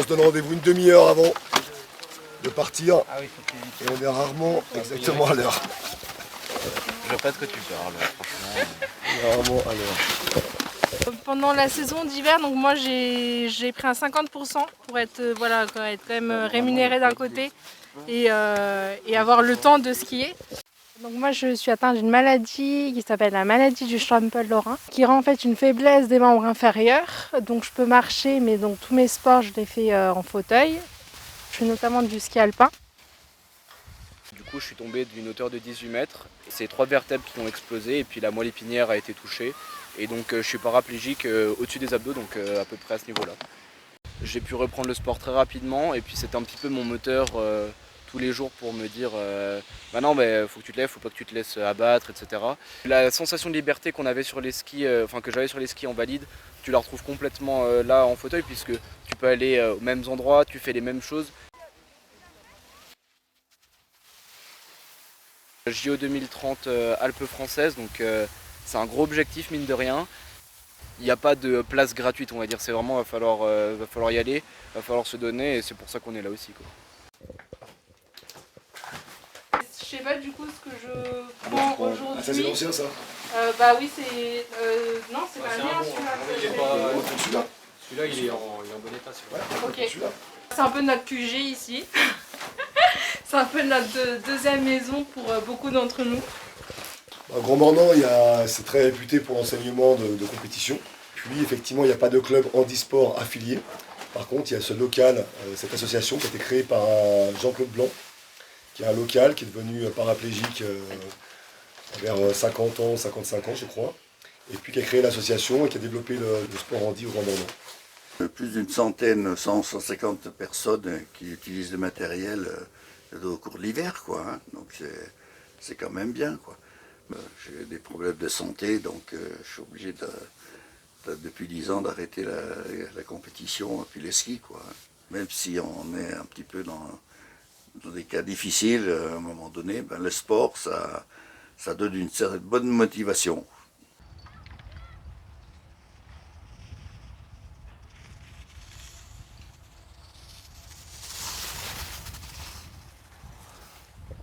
on se donne rendez-vous une demi-heure avant de partir. Ah oui, faut que Et on est rarement exactement à l'heure. je vois pas de quoi tu parles, franchement. On est rarement à l'heure. Pendant la saison d'hiver, donc moi j'ai pris un 50% pour être, voilà, être quand même rémunéré d'un côté et avoir le temps de skier. Donc moi je suis atteinte d'une maladie qui s'appelle la maladie du Strampel-Lorrain, qui rend en fait une faiblesse des membres inférieurs. Donc je peux marcher, mais donc tous mes sports je les fais en fauteuil. Je fais notamment du ski alpin. Du coup, je suis tombé d'une hauteur de 18 mètres. C'est 3 vertèbres qui ont explosé et puis la moelle épinière a été touchée. Et donc je suis paraplégique au-dessus des abdos, donc à peu près à ce niveau-là. J'ai pu reprendre le sport très rapidement et puis c'était un petit peu mon moteur tous les jours pour me dire bah non, mais faut que tu te lèves, faut pas que tu te laisses abattre, etc. La sensation de liberté qu'on avait sur les skis, que j'avais sur les skis en valide, tu la retrouves complètement là en fauteuil puisque tu peux aller aux mêmes endroits, tu fais les mêmes choses. JO 2030 Alpes françaises, donc c'est un gros objectif mine de rien. Il n'y a pas de place gratuite, on va dire, c'est vraiment va falloir y aller, va falloir se donner et c'est pour ça qu'on est là aussi, quoi. Je sais pas du coup ce que je prends aujourd'hui. Ah, ça c'est l'ancien ça. Bah oui c'est... non c'est pas bien Celui-là. Celui-là, il est en bon état. Ok. Celui-là. C'est un peu notre QG ici. C'est un peu notre deuxième maison pour beaucoup d'entre nous. À Grand Mornan, c'est très réputé pour l'enseignement de compétition. Puis effectivement, il n'y a pas de club handisport affilié. Par contre, il y a ce local, cette association qui a été créée par Jean-Claude Blanc, qui est un local qui est devenu paraplégique vers 50 ans, 55 ans je crois. Et puis qui a créé l'association et qui a développé le sport handi au Grand Mornan. Plus d'une centaine, 150 personnes qui utilisent le matériel au cours de l'hiver, quoi. Hein. Donc c'est quand même bien, quoi. J'ai des problèmes de santé, donc je suis obligé depuis 10 ans d'arrêter la compétition et puis les skis, quoi. Même si on est un petit peu dans des cas difficiles, à un moment donné, ben, le sport, ça donne une certaine bonne motivation.